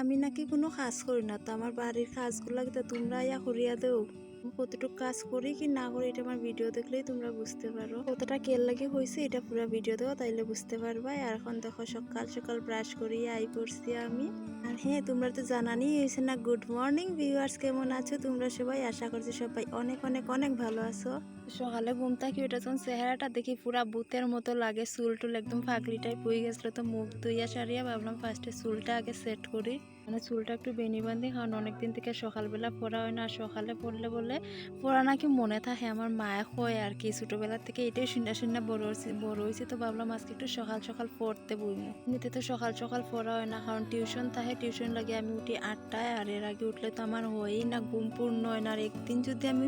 আমি নাকি কোনো কাজ করি না, তো আমার বাড়ির কাজগুলো তো তোমরা ইয়া করিয়া দেও। কতটুকু কাজ করি কি না করি এটা আমার ভিডিও দেখলেই তোমরা বুঝতে পারো। কতটা কেয়ার লাগে হয়েছে এটা পুরো ভিডিও দেবো, তাইলে বুঝতে পারবা। আর এখন দেখো সকাল সকাল ব্রাশ করিয়ে আই পড়ছি আমি। আর হ্যাঁ, তোমরা তো জানানি হয়েছে না, গুড মর্নিং ভিউয়ার্স, কেমন আছো তোমরা সবাই? আশা করছি সবাই অনেক অনেক অনেক ভালো আছো। সকালে ঘুম থেকে উঠে যখন চেহারাটা দেখি পুরা ভূতের মতো লাগে, চুল টুল একদম ফাঁকলি টাইপ হয়ে গেছিলো, তো মুখ ধুইয়া সারিয়া ভাবলাম ফার্স্টে চুলটা আগে সেট করি। মানে চুলটা একটু বেনি বান্ধি, কারণ অনেকদিন থেকে সকালবেলা পড়া হয় না। সকালে পড়লে বলে পড়া নাকি মনে থাকে, আমার মায়ে হয় আর কি। ছোটবেলা থেকে এটাই শুনে শুনে বড় হয়েছে, তো ভাবলাম আজকে একটু সকাল সকাল পড়তে বইমু। এমনিতে তো সকাল সকাল পড়া হয় না, কারণ টিউশন থাকে। টিউশন লাগে আমি উঠি 8টায়, আর এর আগে উঠলে তো আমার হয়ই না, ঘুম পূর্ণ হয় না। আর একদিন যদি আমি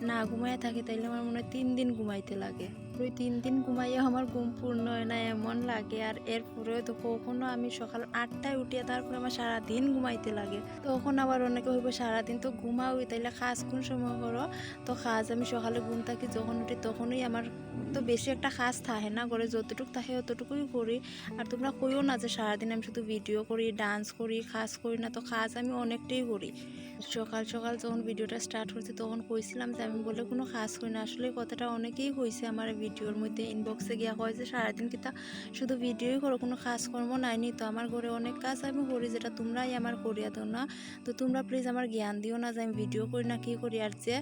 না ঘুমাইয়া থাকি তাইলে আমার মনে হয় 3 দিন ঘুমাইতে লাগে। ওই 3 দিন ঘুমাইয়া আমার ঘুম পূর্ণ হয় না এমন লাগে। আর এরপরেও তো কখনো আমি সকাল 8টায় উঠিয়া তারপরে আমার সারাদিন ঘুমাইতে লাগে। তখন আবার অনেকে হইব সারাদিন তো ঘুমাওই, তাইলে কাজ কোন সময় করো? তো কাজ আমি সকালে ঘুম থাকি যখন উঠি তখনই। আমার তো বেশি একটা কাজ থাকে না, করে যতটুকু থাকে অতটুকুই করি। আর তোমরা কইও না যে সারাদিন আমি শুধু ভিডিও করি, ডান্স করি, কাজ করি না। তো কাজ আমি অনেকটাই করি। সকাল সকাল যখন ভিডিওটা স্টার্ট করছি তখন কইছিলাম যে আমি বলে কোনো কাজ করি না। আসলে কথাটা অনেকেই কইছে আমার ভিডিওর মধ্যে, ইনবক্সে গিয়া কয় যে সারাদিন কিতা শুধু ভিডিওই করো, কোনো কাজকর্ম নাইনি। তো আমার ঘরে অনেক কাজ আমি করি যেটা তোমরাই আমার করিয়া দাও না। তো তোমরা প্লিজ আমার জ্ঞান দিও না যে আমি ভিডিও করি না কি করি। আর যে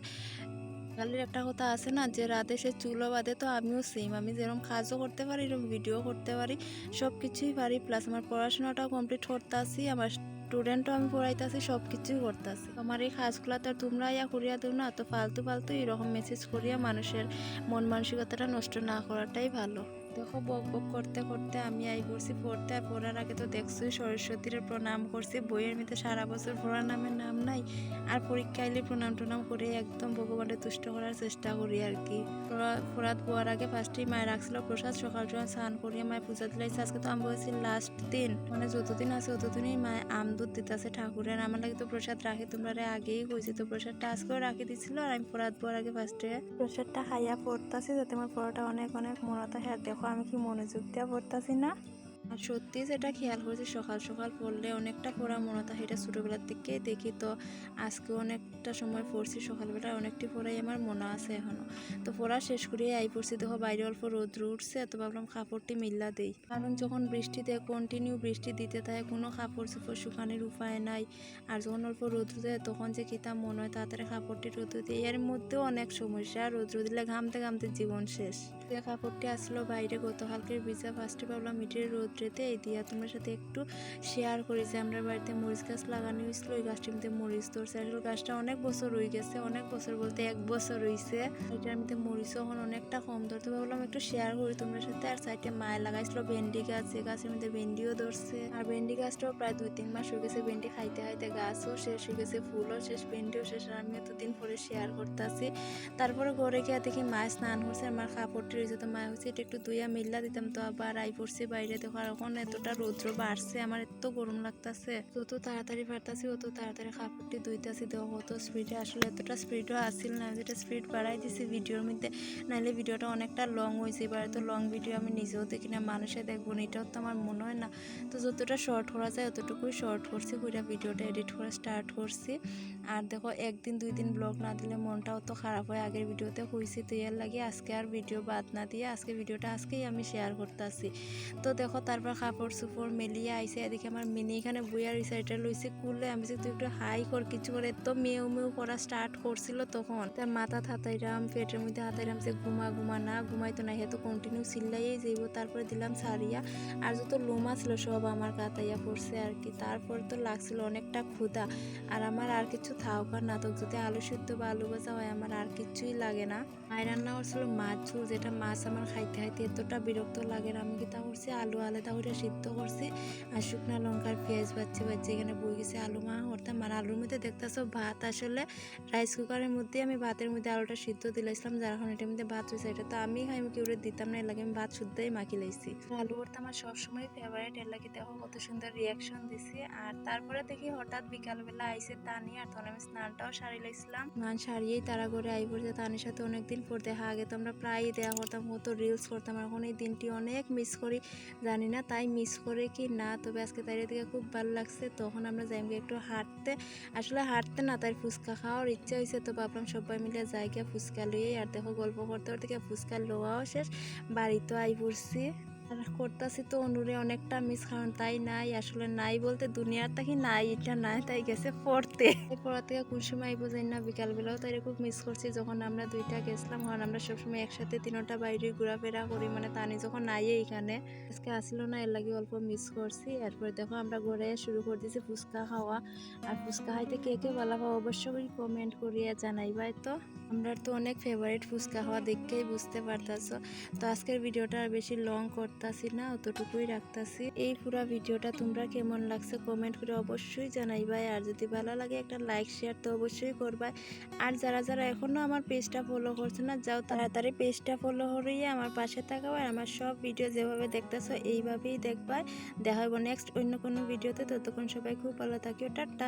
বাঙালির একটা কথা আছে না, যে রাতে সে চুলো বাঁধে, তো আমিও সেম। আমি যেরকম কাজও করতে পারি, এরকম ভিডিও করতে পারি, সব কিছুই পারি। প্লাস আমার পড়াশোনাটাও কমপ্লিট করতে আসি, আমার স্টুডেন্টও আমি পড়াইতেছি, সব কিছুই করতেছি। আমার এই কাজগুলো তো আর তোমরা ইয়া করিয়া দেও না। তো ফালতু ফালতু এরকম মেসেজ করিয়া মানুষের মন মানসিকতাটা নষ্ট না করাটাই ভালো। দেখো বক বক করতে করতে আমি আই পড়ছি পড়তে। আর পড়ার আগে তো দেখছোই সরস্বতীর প্রণাম করছি। বইয়ের মধ্যে সারা বছর পড়ার নামের নাম নাই, আর পরীক্ষা এলে প্রণাম টনাম করে একদম ভগবানের তুষ্ট করার চেষ্টা করি আর কি। পড়াত বোয়ার আগে ফার্স্টেই মায়ের রাখছিল প্রসাদ। সকাল সকাল স্নান করিয়ে মায়ের পূজা দিলাইছে। আজকে তো আমি বলছি লাস্ট দিন, মানে যতদিন আছে ততদিনই মায়ে আম দুধ দিতেছে ঠাকুরের। আমার লাগে তো প্রসাদ রাখি, তোমরা আগেই কইছি। তো প্রসাদটা আজকেও রাখি দিছিল, আর আমি পড়াত বোয়ার আগে ফার্স্টে প্রসাদটা খাইয়া পড়তাছি যাতে আমার পড়াটা অনেক অনেক মনে থাকে। আর দেখো আমি কি মনোযোগ দিয়ে পড়তাছি না। আর সত্যি যেটা খেয়াল করেছি, সকাল সকাল পড়লে অনেকটা পড়া মনে থাকে, এটা ছোটোবেলার থেকেই দেখি। তো আজকে অনেকটা সময় পড়ছি সকালবেলা, অনেকটি পড়াই আমার মনে আছে এখনও। তো পড়া শেষ করিয়ে আই পড়ছি। দেখো বাইরে অল্প রৌদ্র উঠছে, তো ভাবলাম কাপড়টি মিল্লা দেই, কারণ যখন বৃষ্টি দেয় কন্টিনিউ বৃষ্টি দিতে থাকে, কোনো কাপড় চোপড় শুকানোর উপায় নাই। আর যখন অল্প রৌদ্র দেয় তখন যে কিতাব মনে হয় তাড়াতাড়ি কাপড়টি রৌদ্র দিয়ে, এর মধ্যেও অনেক সমস্যা। রৌদ্র দিলে ঘামতে ঘামতে জীবন শেষ। যে কাপড়টি আসলো বাইরে গতকালকের ভিজা, ফার্স্টে ভাবলাম মিটির রোদ্রেতে এই দিয়া তোমার সাথে একটু শেয়ার করি যে আমরা বাড়িতে মরিচ গাছ লাগানো হয়েছিল। ওই গাছটির মধ্যে মরিচ ধরছে। আসলে গাছটা অনেক বছর রয়ে গেছে, অনেক বছর বলতে 1 বছর রয়েছে। এটার মধ্যে মরিচও এখন অনেকটা কম ধরতে, ভাবলাম একটু শেয়ার করি তোমার সাথে। আর সাইডে মায়ে লাগাইছিল ভেন্ডি গাছ, এই গাছের মধ্যে ভেন্ডিও ধরছে। আর ভেন্ডি গাছটাও প্রায় 2-3 মাস হয়ে গেছে। ভেন্ডি খাইতে খাইতে গাছও শেষ হয়ে গেছে, ফুলও শেষ, ভেন্ডিও শেষ। আর আমি এতদিন পরে শেয়ার করতেছি। তারপরে ঘরে গিয়ে দেখি মায়ে স্নান করছে, আমার কাপড়টি রয়েছে। তো মায়ে হচ্ছে এটা একটু ধুইয়া মিল্লা দিতাম, তো আবার আই পড়ছি বাইরে। দেখো আর এখন এতটা রৌদ্র বাড়ছে, আমার এত গরম লাগতেছে। যত তাড়াতাড়ি পারতাছি অত তাড়াতাড়ি কাপড়টি ধুইতাছি। দেখো কত স্পিডে, আসলে এতটা স্পিডও আসছিল না, যেটা স্পিড বাড়াই দিছি ভিডিওর মধ্যে, নাহলে ভিডিওটা অনেকটা লং হয়েছে। এবার তো লং ভিডিও আমি নিজেও দেখি না, মানুষে দেখবো না, এটাও তো আমার মনে হয় না। তো যতটা শর্ট করা যায় অতটুকুই শর্ট করছি, পুরো ভিডিওটা এডিট করা স্টার্ট করছি। আর দেখো 1-2 দিন ব্লগ না দিলে মনটাও তো খারাপ হয়, আগের ভিডিওতে হয়েছি। তো এর লাগে আজকে আর ভিডিও বাদ না দিয়ে আজকে ভিডিওটা আজকেই আমি শেয়ার করতেছি। তো দেখো তারপর কাপড় চোপড় মেলিয়ে আইসে, এদিকে আমার মিনি এখানে বইয়া রয়েছে, এটা লইছে কুলে। আমি যে তুই একটু হাই কর কিছু করে, এত মেউ মেউ করা স্টার্ট করছিল তখন। তার মাথা হাতাইরাম, পেটের মধ্যে হাতাইরাম যে ঘুমা ঘুমা, না ঘুমাইতো না, হে তো কন্টিনিউ চিল্লাইয়েই যাইব। তারপরে দিলাম সারিয়া, আর যত লোমা ছিল সব আমার কাতাইয়া পড়ছে আর কি। তারপর তো লাগছিল অনেকটা ক্ষুধা, আর আমার আর কিছু থাকার না তো, যদি আলু সিদ্ধ বা আলু ভাজা হয় আমার আর কিছুই লাগে না। মায়ের রান্না করছিল মাছ ঝোল, যেটা মাছ আমার খাইতে খাইতে এতটা বিরক্ত লাগে। আমি কি তা করছি, আলু আলাদা করে সিদ্ধ করছি, আর শুকনা লঙ্কার পেঁয়াজ বাচ্চি এখানে বই গেছে আলু মা করতাম। আর আলুর মধ্যে দেখতেছো ভাত, আসলে রাইস কুকারের মধ্যে আমি ভাতের মধ্যে আলুটা সিদ্ধ দিলাইছিলাম, যার এখন এটার মধ্যে ভাত হয়েছে। এটা তো আমি খাই, আমি কেউ দিতাম না, এর লাগে আমি ভাত শুদ্ধই মাখি লাইছি। আলু ভর্তা আমার সবসময় ফেভারিট, এর লাগে দেখো কত সুন্দর রিয়াকশন দিছি। আর তারপরে দেখি হঠাৎ বিকালবেলা আইসে তানি, আর তখন আমি স্নানটাও সারি লাইছিলাম। স্নান সারিয়েই তারা করে আই পড়ছে। তানির সাথে অনেকদিন পর দেখা, আগে তো আমরা প্রায়ই দেখা করতাম, কত রিলস করতাম। এখন এই দিনটি অনেক মিস করি, জানি জানি না তাই মিস করে কি না, তবে আজকে তাই থেকে খুব ভালো লাগছে। তখন আমরা যাই একটু হাঁটতে, আসলে হাঁটতে না তাই ফুচকা খাওয়ার ইচ্ছা হয়েছে, তো ভাবলাম সবাই মিলে যাই গিয়ে ফুচকা লইয়ে। আর দেখো গল্প করতে করতে ফুচকা লোয়াও শেষ, বাড়িতে আই পড়ছি। আর করতেছি তো অনুরে অনেকটা মিস, কারণ তাই নাই, আসলে নাই বলতে দুনিয়ার তাকে নাই, এটা নাই তাই গেছে পড়তে। পড়া থেকে কোন সময় আইবো যাই না, বিকালবেলাও তাই খুব মিস করছি যখন আমরা দুইটা গেছিলাম, কারণ আমরা সবসময় একসাথে তিনটা বাইরে ঘোরাফেরা করি, মানে তানি যখন নাই এইখানে আজকে আসলো না, এর লাগে অল্প মিস করছি। এরপরে দেখো আমরা ঘরে শুরু করে দিয়েছি ফুচকা খাওয়া। আর ফুচকা খাইতে কে কে ভালো পাও অবশ্যই কমেন্ট করিয়া জানাইবাই। তো আমরা তো অনেক ফেভারিট ফুচকা খাওয়া দেখেই বুঝতে পারতাছো। তো আজকের ভিডিওটা আর বেশি লং করতাছি না, অতটুকুই রাখতাছি। এই পুরো ভিডিওটা তোমরা কেমন লাগছে কমেন্ট করে অবশ্যই জানাইবাই। আর যদি ভালো লাগে একটা লাইক শেয়ার তো অবশ্যই করবাই। আর যারা যারা এখনো আমার পেজটা ফলো করছে না, যাও তাড়াতাড়ি পেজটা ফলো করিয়ে আমার পাশে থাকাও। আর আমার সব ভিডিও যেভাবে দেখতেছো এইভাবেই দেখবাই। দেখা হইব নেক্সট অন্য কোনো ভিডিওতে, ততক্ষণ সবাই খুব ভালো থাকিও, টাটা।